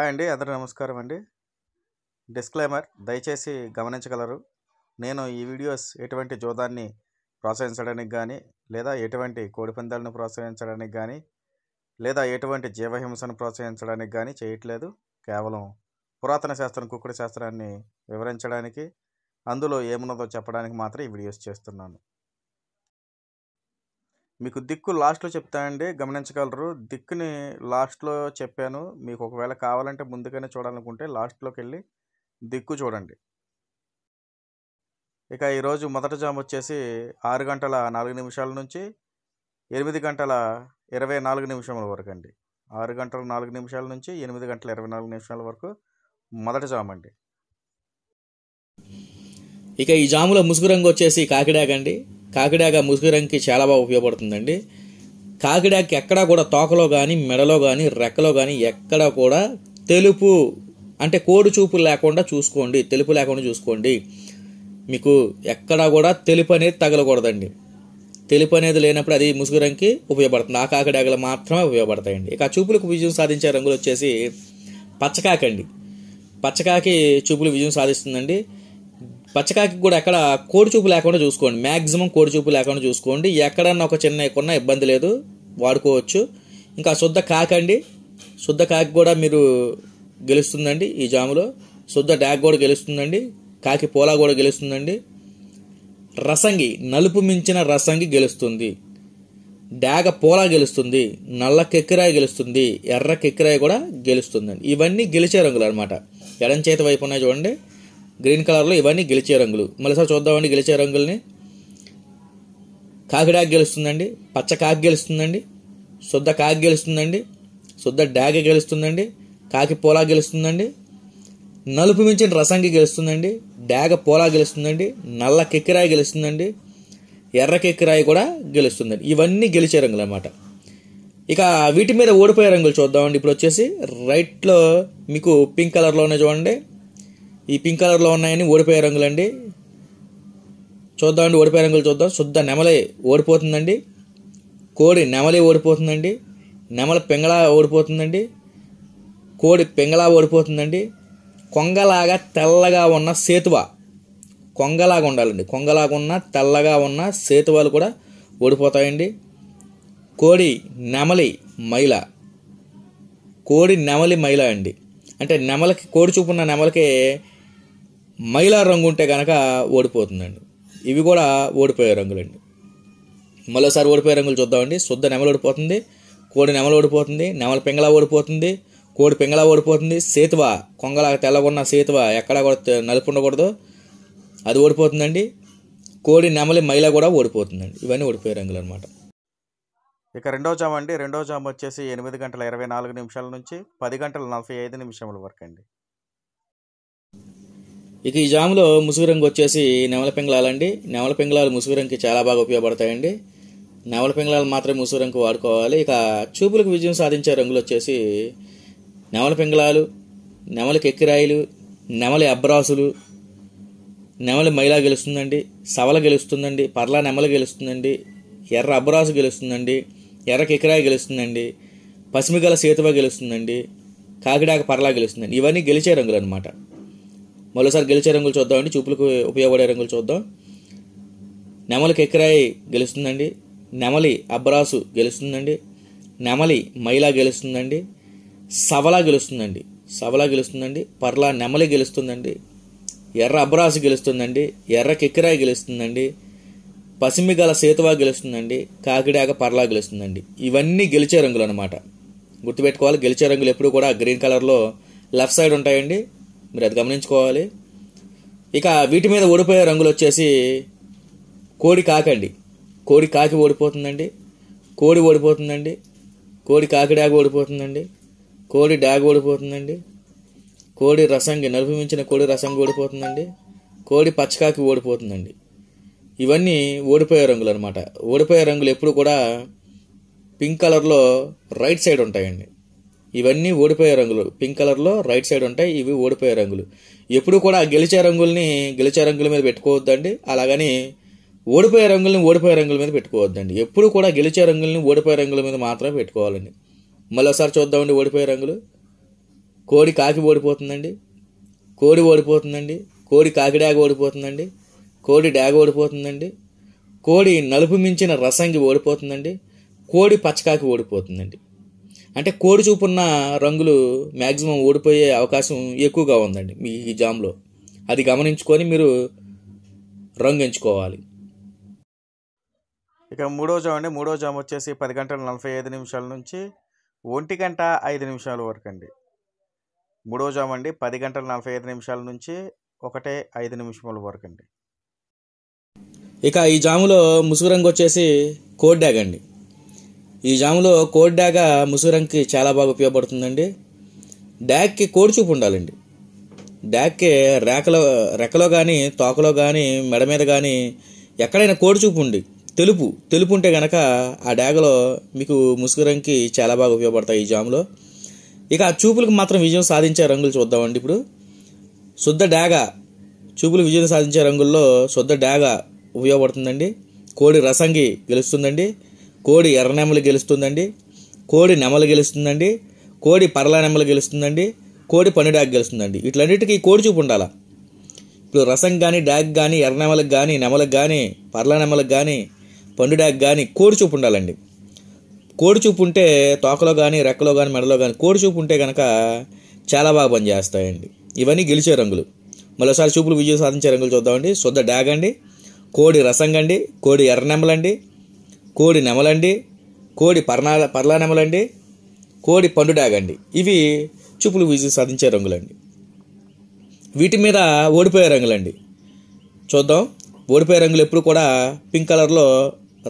Hi అండి, అందరూ నమస్కారం అండి. డిస్క్లైమర్ దయచేసి గమనించగలరు. నేను ఈ వీడియోస్ ఎటువంటి జోదాన్ని ప్రోత్సహించడానికి కానీ, లేదా ఎటువంటి కోడిపందాలను ప్రోత్సహించడానికి కానీ, లేదా ఎటువంటి జీవహింసను ప్రోత్సహించడానికి కానీ చేయట్లేదు. కేవలం పురాతన శాస్త్రం, కుక్కుడు శాస్త్రాన్ని వివరించడానికి, అందులో ఏమున్నదో చెప్పడానికి మాత్రం ఈ వీడియోస్ చేస్తున్నాను. మీకు దిక్కు లాస్ట్లో చెప్తానండి, గమనించగలరు. దిక్కుని లాస్ట్లో చెప్పాను. మీకు ఒకవేళ కావాలంటే ముందుగానే చూడాలనుకుంటే లాస్ట్లోకి వెళ్ళి దిక్కు చూడండి. ఇక ఈరోజు మొదటి జాము వచ్చేసి 6 గంటల 4 నిమిషాల నుంచి 8 గంటల 24 నిమిషాల వరకు అండి. 6 గంటల 4 నిమిషాల నుంచి 8 గంటల 24 నిమిషాల వరకు మొదటి జాము అండి. ఇక ఈ జాములో ముసుగు రంగు వచ్చేసి కాకిడాక అండి. కాకిడాక ముసుగు రంగుకి చాలా బాగా ఉపయోగపడుతుందండి. కాకిడాకి ఎక్కడా కూడా తోకలో కానీ, మెడలో కానీ, రెక్కలో కానీ ఎక్కడా కూడా తెలుపు అంటే కోడి చూపు లేకుండా చూసుకోండి. తెలుపు లేకుండా చూసుకోండి. మీకు ఎక్కడా కూడా తెలుపు అనేది తగలకూడదండి. తెలుపు అనేది లేనప్పుడు అది ముసుగు రంగుకి ఉపయోగపడుతుంది. ఆ కాకిడాకలు మాత్రమే ఉపయోగపడతాయండి. ఇక చూపులకు విజయం సాధించే రంగులు వచ్చేసి పచ్చకాకి అండి. పచ్చకాకి చూపులు విజయం సాధిస్తుందండి. పచ్చకాకి కూడా ఎక్కడ కోడి చూపు లేకుండా చూసుకోండి. మ్యాక్సిమం కోడి చూపు లేకుండా చూసుకోండి. ఎక్కడన్నా ఒక చిన్న ఎక్కున్నా ఇబ్బంది లేదు, వాడుకోవచ్చు. ఇంకా శుద్ధ కాకి అండి. శుద్ధ కాకి కూడా మీరు గెలుస్తుందండి ఈ జాములో. శుద్ధ డాగ్ కూడా గెలుస్తుందండి. కాకి పోలా కూడా గెలుస్తుందండి. రసంగి, నలుపు మించిన రసంగి గెలుస్తుంది. డాగ పోలా గెలుస్తుంది. నల్ల కెక్కిరాయి గెలుస్తుంది. ఎర్ర కెక్కిరాయి కూడా గెలుస్తుందండి. ఇవన్నీ గెలిచే రంగులు అనమాట. ఎడం చేతి వైపు ఉన్నాయి చూడండి, గ్రీన్ కలర్లో. ఇవన్నీ గెలిచే రంగులు. మళ్ళీసారి చూద్దామండి గెలిచే రంగుల్ని. కాకిడాక్ గెలుస్తుందండి. పచ్చ కాకి గెలుస్తుందండి. శుద్ధ కాకి గెలుస్తుందండి. శుద్ధ డాగ గెలుస్తుందండి. కాకి పోలా గెలుస్తుందండి. నలుపు మించిన రసంగి గెలుస్తుందండి. డాగ పోలా గెలుస్తుందండి. నల్ల కెక్కిరాయి గెలుస్తుందండి. ఎర్ర కెక్కిరాయి కూడా గెలుస్తుందండి. ఇవన్నీ గెలిచే రంగులు అన్నమాట. ఇక వీటి మీద ఓడిపోయే రంగులు చూద్దామండి. ఇప్పుడు వచ్చేసి రైట్లో మీకు పింక్ కలర్లో ఉన్నాయి చూడండి. ఈ పింక్ కలర్లో ఉన్నాయని ఓడిపోయే రంగులండి. చూద్దామండి ఓడిపోయే రంగులు చూద్దాం. శుద్ధ నెమలి ఓడిపోతుందండి. కోడి నెమలి ఓడిపోతుందండి. నెమల పెంగళ ఓడిపోతుందండి. కోడి పెంగళ ఓడిపోతుందండి. కొంగలాగా తెల్లగా ఉన్న సేతువ, కొంగలాగా ఉండాలండి. కొంగలాగా ఉన్న తెల్లగా ఉన్న సేతువాలు కూడా ఓడిపోతాయండి. కోడి నెమలి మైల, కోడి నెమలి మైల అండి. అంటే నెమలకి, కోడి చూపున్న నెమలకి మైలా రంగు ఉంటే కనుక ఓడిపోతుందండి. ఇవి కూడా ఓడిపోయే రంగులండి. మరోసారి ఓడిపోయే రంగులు చూద్దామండి. శుద్ధ నెమలి ఓడిపోతుంది. కోడి నెమలి ఓడిపోతుంది. నెమల పెంగళ ఓడిపోతుంది. కోడి పెంగళ ఓడిపోతుంది. సేతువ, కొంగలాగా తెల్లగొన్న సేతువ, ఎక్కడా కూడా నలుపు ఉండకూడదు, అది ఓడిపోతుందండి. కోడి నెమలి మైల కూడా ఓడిపోతుందండి. ఇవన్నీ ఓడిపోయే రంగులు అనమాట. ఇక రెండో జాము అండి. రెండో జాము వచ్చేసి 8 గంటల 24 నిమిషాల నుంచి 10 గంటల 45 నిమిషాల వరకు అండి. ఇక ఈ జాములో ముసుగు రంగు వచ్చేసి నెమల పింగళాలండి. నెమల పింగళాలు ముసుగు రంగుకి చాలా బాగా ఉపయోగపడతాయండి. నెమల పింగళాలు మాత్రమే ముసుగు రంగు వాడుకోవాలి. ఇక చూపులకు విజయం సాధించే రంగులు వచ్చేసి నెమల పింగళాలు, నెమలి కెక్కిరాయిలు, నెమలి అబ్రాసులు, నెమలి మైలా గెలుస్తుందండి. సవల గెలుస్తుందండి. పర్లా నెమలి గెలుస్తుందండి. ఎర్ర అబ్రాసు గెలుస్తుందండి. ఎర్ర కెక్కిరాయి గెలుస్తుందండి. పసిమిగల సేతువ గెలుస్తుందండి. కాకిడాక పర్లా గెలుస్తుందండి. ఇవన్నీ గెలిచే రంగులు అనమాట. మరోసారి గెలిచే రంగులు చూద్దామండి. చూపులకు ఉపయోగపడే రంగులు చూద్దాం. నెమలి కెక్కిరాయి గెలుస్తుందండి. నెమలి అబ్రాసు గెలుస్తుందండి. నెమలి మైలా గెలుస్తుందండి. సవలా గెలుస్తుందండి. సవలా గెలుస్తుందండి. పర్లా నెమలి గెలుస్తుందండి. ఎర్ర అబ్రాసు గెలుస్తుందండి. ఎర్ర కెక్కిరాయి గెలుస్తుందండి. పసిమిగల సేతువ గెలుస్తుందండి. కాకిడాక పర్లా గెలుస్తుందండి. ఇవన్నీ గెలిచే రంగులు అనమాట. గుర్తుపెట్టుకోవాలి. గెలిచే రంగులు ఎప్పుడు కూడా గ్రీన్ కలర్లో లెఫ్ట్ సైడ్ ఉంటాయండి. మీరు అది గమనించుకోవాలి. ఇక వీటి మీద ఓడిపోయే రంగులు వచ్చేసి కోడి కాకండి. కోడి కాకి ఓడిపోతుందండి. కోడి ఓడిపోతుందండి. కోడి కాకి డాగ్ ఓడిపోతుందండి. కోడి డాగ్ ఓడిపోతుందండి. కోడి రసంగి, నలుపు మించిన కోడి రసంగి ఓడిపోతుందండి. కోడి పచ్చకాకి ఓడిపోతుందండి. ఇవన్నీ ఓడిపోయే రంగులు అనమాట. ఓడిపోయే రంగులు ఎప్పుడు కూడా పింక్ కలర్లో రైట్ సైడ్ ఉంటాయండి. ఇవన్నీ ఓడిపోయే రంగులు. పింక్ కలర్లో రైట్ సైడ్ ఉంటాయి. ఇవి ఓడిపోయే రంగులు. ఎప్పుడు కూడా గెలిచే రంగుల్ని గెలిచే రంగుల మీద పెట్టుకోవద్దండి. అలాగని ఓడిపోయే రంగుల్ని ఓడిపోయే రంగుల మీద పెట్టుకోవద్దండి. ఎప్పుడు కూడా గెలిచే రంగుల్ని ఓడిపోయే రంగుల మీద మాత్రమే పెట్టుకోవాలండి. మళ్ళీ ఒకసారి చూద్దామండి ఓడిపోయే రంగులు. కోడి కాకి ఓడిపోతుందండి, కోడి ఓడిపోతుందండి, కోడి కాకి డాగ ఓడిపోతుందండి, కోడి డాగ ఓడిపోతుందండి, కోడి నలుపు మించిన రసంగి ఓడిపోతుందండి, కోడి పచ్చకాకి ఓడిపోతుందండి. అంటే కోడి చూపున్న రంగులు మ్యాక్సిమం ఓడిపోయే అవకాశం ఎక్కువగా ఉందండి మీ ఈ జామ్లో. అది గమనించుకొని మీరు రంగు ఎంచుకోవాలి. ఇక మూడో జామ్ అండి. మూడో జామ్ వచ్చేసి 10:45 నుంచి 1:05 వరకు అండి. మూడో జామ్ అండి 10:45 నుంచి 1:05 వరకు అండి. ఇక ఈ జాములో ముసుగు రంగు వచ్చేసి కోడి డాగ్ అండి. ఈ జాములో కోడి డాగ ముసుగు రంగుకి చాలా బాగా ఉపయోగపడుతుందండి. డాగ్కి కోడి చూపు ఉండాలండి. డాగ్కి రెక్కలో కానీ, తోకలో కానీ, మెడ మీద కానీ ఎక్కడైనా కోడి చూపు ఉండి తెలుపు ఉంటే కనుక ఆ డాగలో మీకు ముసుగు రంగుకి చాలా బాగా ఉపయోగపడతాయి ఈ జాములో. ఇక ఆ చూపులకు మాత్రం విజయం సాధించే రంగులు చూద్దామండి. ఇప్పుడు శుద్ధ డాగ చూపులు విజయం సాధించే రంగుల్లో శుద్ధ డాగ ఉపయోగపడుతుందండి. కోడి రసంగి గెలుస్తుందండి, కోడి ఎర్ర నెమలి గెలుస్తుందండి, కోడి నెమలి గెలుస్తుందండి, కోడి పరలా నెమలి గెలుస్తుందండి, కోడి పండు డాగ్ గెలుస్తుందండి. వీటిలన్నిటికీ కోడి చూపు ఉండాలా. ఇప్పుడు రసం కానీ, డాగ్ కానీ, ఎర్ర నెమలకు కానీ, నెమలకు కానీ, పరలా నెమలకు కానీ, పండు డాగ్ కానీ కోడి చూపు ఉండాలండి. కోడి చూపు ఉంటే తోకలో కానీ, రెక్కలో కానీ, మెడలో కానీ కోడి చూపు ఉంటే కనుక చాలా బాగా పనిచేస్తాయండి. ఇవన్నీ గెలిచే రంగులు. మరోసారి చూపులు విజయం సాధించే రంగులు చూద్దామండి. శుద్ధ డాగ్ అండి, కోడి రసంగండి, కోడి ఎర్ర నెమలండి, కోడి నెమలండి, కోడి పర్లా నెమలండి, కోడి పండు డాగ్ అండి. ఇవి చూపులు విజయం సాధించే రంగులండి. వీటి మీద ఓడిపోయే రంగులండి చూద్దాం. ఓడిపోయే రంగులు ఎప్పుడు కూడా పింక్ కలర్లో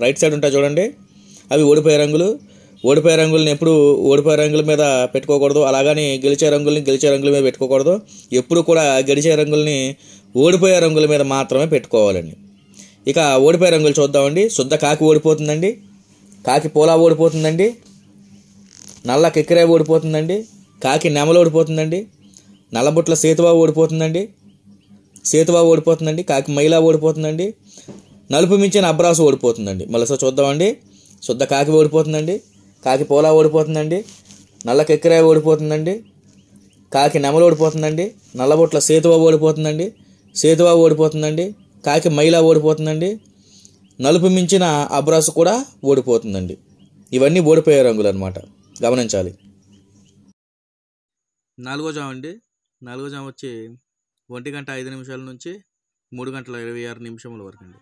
రైట్ సైడ్ ఉంటాయి చూడండి, అవి ఓడిపోయే రంగులు. ఓడిపోయే రంగులని ఎప్పుడు ఓడిపోయే రంగుల మీద పెట్టుకోకూడదు, అలాగని గెలిచే రంగుల మీద పెట్టుకోకూడదు. ఎప్పుడు కూడా గెలిచే రంగుల్ని ఓడిపోయే రంగుల మీద మాత్రమే పెట్టుకోవాలండి. ఇక ఓడిపోయే రంగులు చూద్దామండి. శుద్ధ కాకి ఓడిపోతుందండి, కాకి పోలా ఓడిపోతుందండి, నల్ల కెక్కిరే ఓడిపోతుందండి, కాకి నెమలు ఓడిపోతుందండి, నల్లబుట్ల సేతువా ఓడిపోతుందండి, కాకి మైలా ఓడిపోతుందండి, నలుపు మించిన అబ్రాసు ఓడిపోతుందండి. మళ్ళీ చూద్దామండి. శుద్ధ కాకి ఓడిపోతుందండి, కాకి పోలా ఓడిపోతుందండి, నల్ల కెక్కిరే ఓడిపోతుందండి, కాకి నెమలు ఓడిపోతుందండి, నల్లబుట్ల సేతువా ఓడిపోతుందండి, కాకి మైలా ఓడిపోతుందండి, నలుపు మించిన అబ్రాసు కూడా ఓడిపోతుందండి. ఇవన్నీ ఓడిపోయే రంగులు అనమాట, గమనించాలి. నాలుగో జామ్ అండి. నాలుగో జామ్ వచ్చి 1:05 నుంచి 3:26 వరకు అండి.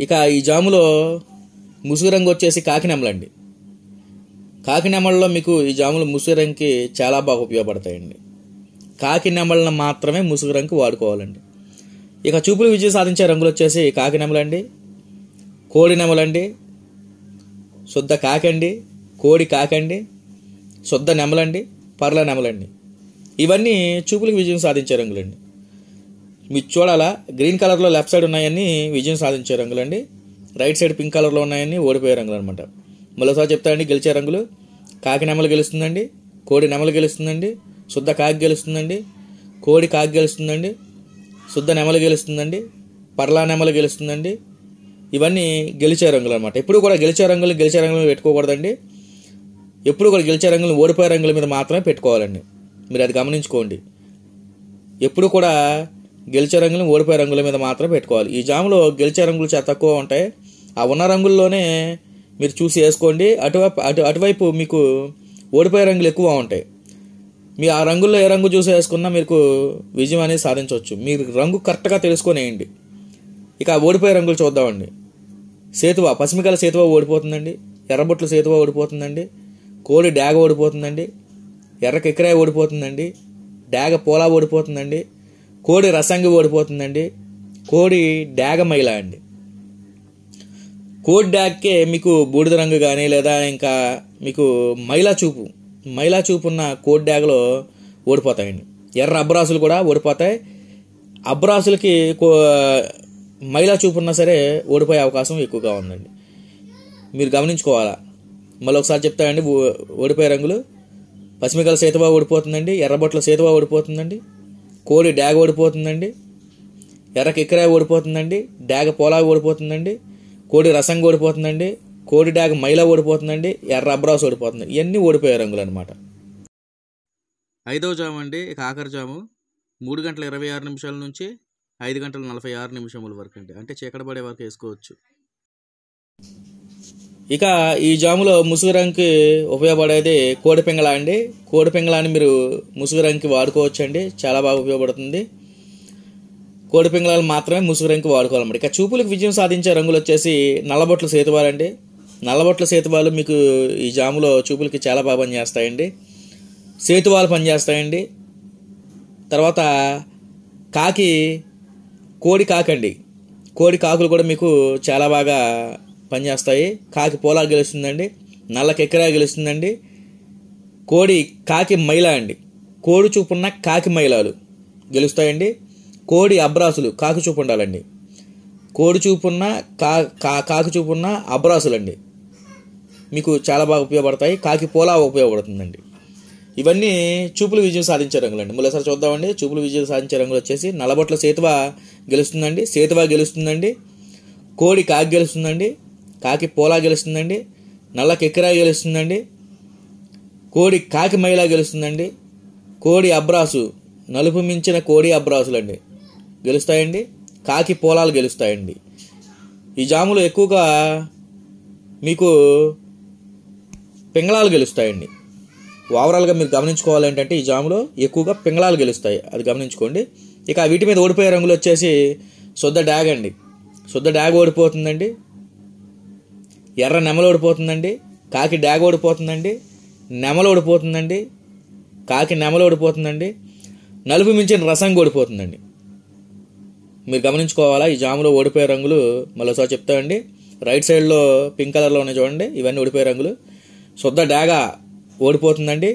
ఇక ఈ జాములో ముసుగు రంగు వచ్చేసి కాకి నెమలండి. కాకి నెమళ్ళలో మీకు ఈ జాములు ముసుగు రంగుకి చాలా బాగా ఉపయోగపడతాయండి. కాకి నెమళ్ళను మాత్రమే ముసుగు రంగు వాడుకోవాలండి. ఇక చూపులు విజయం సాధించే రంగులు వచ్చేసి కాకి నెమలండి, కోడి నెమలండి, శుద్ధ కాకండి, కోడి కాకండి, శుద్ధ నెమలండి, పర్ల నెమలండి. ఇవన్నీ చూపులకు విజయం సాధించే రంగులండి. మీరు చూడాలా, గ్రీన్ కలర్లో లెఫ్ట్ సైడ్ ఉన్నాయన్నీ విజయం సాధించే రంగులండి, రైట్ సైడ్ పింక్ కలర్లో ఉన్నాయన్నీ ఓడిపోయే రంగులు అనమాట. మరోసారి చెప్తానండి. గెలిచే రంగులు: కాకి నెమలు గెలుస్తుందండి, కోడి నెమలు గెలుస్తుందండి, శుద్ధ కాకి గెలుస్తుందండి, కోడి కాకి గెలుస్తుందండి, శుద్ధ నెమలు గెలుస్తుందండి, పర్లా నెమలు గెలుస్తుందండి. ఇవన్నీ గెలిచే రంగులు అనమాట. ఎప్పుడు కూడా గెలిచే రంగులు పెట్టుకోకూడదండి. ఎప్పుడు కూడా గెలిచే రంగులు ఓడిపోయే రంగుల మీద మాత్రమే పెట్టుకోవాలండి. మీరు అది గమనించుకోండి. ఎప్పుడు కూడా గెలిచే రంగులు ఓడిపోయే రంగుల మీద మాత్రమే పెట్టుకోవాలి. ఈ జాములో గెలిచే రంగులు చాలా తక్కువ ఉంటాయి. ఆ ఉన్న రంగుల్లోనే మీరు చూసి వేసుకోండి. అటువైపు మీకు ఓడిపోయే రంగులు ఎక్కువ ఉంటాయి. మీ ఆ రంగుల్లో ఏ రంగు చూసి వేసుకున్నా మీకు విజయం అనేది సాధించవచ్చు. మీరు రంగు కరెక్ట్గా తెలుసుకొని వేయండి. ఇక ఓడిపోయే రంగులు చూద్దామండి. సేతువ, పసిమికల సేతువ ఓడిపోతుందండి, ఎర్రబొట్ల సేతువ ఓడిపోతుందండి, కోడి డాగ ఓడిపోతుందండి, ఎర్ర కెక్కిరాయ ఓడిపోతుందండి, డాగ పోలా ఓడిపోతుందండి, కోడి రసంగి ఓడిపోతుందండి, కోడి డాగ మైలా అండి. కోడి డాగ్కే మీకు బూడిద రంగు కానీ లేదా ఇంకా మీకు మైలా చూపు ఉన్న కోడి డాగలో ఓడిపోతాయండి. ఎర్ర అబ్రాసులు కూడా ఓడిపోతాయి. అబ్రాసులకి మైలా చూపు ఉన్నా సరే ఓడిపోయే అవకాశం ఎక్కువగా ఉందండి. మీరు గమనించుకోవాలా. మళ్ళీ ఒకసారి చెప్తానండి. ఓడిపోయే రంగులు: పసిమికల సేతువ ఓడిపోతుందండి, ఎర్రబొట్ల సేతువ ఓడిపోతుందండి, కోడి డాగ ఓడిపోతుందండి, ఎర్ర కిక్కరాయ ఓడిపోతుందండి, డాగ పోలా ఓడిపోతుందండి, కోడి రసంగా ఓడిపోతుందండి, కోడి డాగ మైలా ఓడిపోతుందండి, ఎర్ర అబ్రాస్ ఓడిపోతుంది. ఇవన్నీ ఓడిపోయే రంగులు అనమాట. ఐదవ జాము అండి, ఇక ఆఖరి జాము 3:26 నుంచి 5:46 వరకు అండి. అంటే చీకటి పడే వరకు వేసుకోవచ్చు. ఇక ఈ జాములో ముసుగు రంగుకి ఉపయోగపడేది కోడి పింగళ అండి. కోడి పింగళాన్ని మీరు ముసుగు రంగుకి వాడుకోవచ్చు అండి, చాలా బాగా ఉపయోగపడుతుంది. కోడి పింగళాలు మాత్రమే ముసుగు రంగుకి వాడుకోవాలన్నమాట. ఇక చూపులకు విజయం సాధించే రంగులు వచ్చేసి నల్లబొట్ల సేతువాలండి. నల్లబొట్ల సేతువాలు మీకు ఈ జాములో చూపులకి చాలా బాగా పనిచేస్తాయండి. సేతువాలు పనిచేస్తాయండి. తర్వాత కోడి కాకండి, కోడి కాకులు కూడా మీకు చాలా బాగా పనిచేస్తాయి. కాకి పోలా గెలుస్తుందండి, నల్ల కెక్కరా గెలుస్తుందండి. కాకి మైల అండి, కోడి చూపున్న కాకి మైలాలు గెలుస్తాయండి. కోడి అబ్రాసులు, కాకి చూపు ఉండాలండి. కోడి చూపున్న కాకి చూపున్న అబ్రాసులు అండి మీకు చాలా బాగా ఉపయోగపడతాయి. కాకి పోలా ఉపయోగపడుతుందండి. ఇవన్నీ చూపులు విజయం సాధించే రంగులండి. మరోసారి చూద్దామండి. చూపులు విజయం సాధించే రంగులు వచ్చేసి నల్లబొట్ల సేతువ గెలుస్తుందండి, కోడి కాకి గెలుస్తుందండి, కాకి పోలా గెలుస్తుందండి, నల్ల కెక్కిరా గెలుస్తుందండి, కోడి కాకి మైలా గెలుస్తుందండి, కోడి అబ్రాసు, నలుపు మించిన కోడి అబ్రాసులు అండి గెలుస్తాయండి, కాకి పోలాలు గెలుస్తాయండి. ఈ జాములు ఎక్కువగా మీకు పింగళాలు గెలుస్తాయండి. ఓవరాల్గా మీరు గమనించుకోవాలి ఏంటంటే ఈ జాములో ఎక్కువగా పింగళాలు గెలుస్తాయి, అది గమనించుకోండి. ఇక వీటి మీద ఓడిపోయే రంగులు వచ్చేసి శుద్ధ డాగ్ అండి. శుద్ధ డాగ్ ఓడిపోతుందండి, ఎర్ర నెమలు ఓడిపోతుందండి, కాకి డాగ్ ఓడిపోతుందండి, నెమలు ఓడిపోతుందండి, కాకి నెమలు ఓడిపోతుందండి, నలుపు మించిన రసంగా ఓడిపోతుందండి. మీరు గమనించుకోవాలా ఈ జాములో ఓడిపోయే రంగులు. మరోసారి చెప్తామండి. రైట్ సైడ్లో పింక్ కలర్లో ఉన్నాయి చూడండి, ఇవన్నీ ఓడిపోయే రంగులు. శుద్ధ డాగా ఓడిపోతుందండి,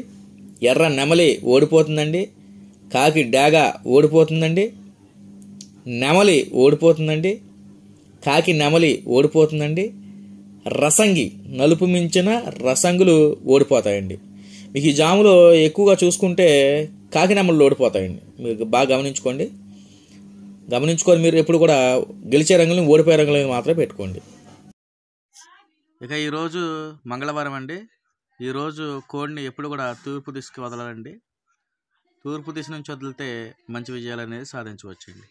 ఎర్ర నెమలి ఓడిపోతుందండి, కాకి డాగా ఓడిపోతుందండి, నెమలి ఓడిపోతుందండి, కాకి నెమలి ఓడిపోతుందండి, రసంగి నలుపు మించిన రసంగులు ఓడిపోతాయండి. మీకు ఈ జాములో ఎక్కువగా చూసుకుంటే కాకి నెమలు ఓడిపోతాయండి. మీరు బాగా గమనించుకొని మీరు ఎప్పుడు కూడా గెలిచే రంగులను ఓడిపోయే రంగులను మాత్రమే పెట్టుకోండి. ఇక ఈరోజు మంగళవారం అండి. ఈరోజు కోడిని ఎప్పుడు కూడా తూర్పు దిశకి వదలాలండి. తూర్పు దిశ నుంచి వదిలితే మంచి విజయాలు అనేది సాధించవచ్చండి.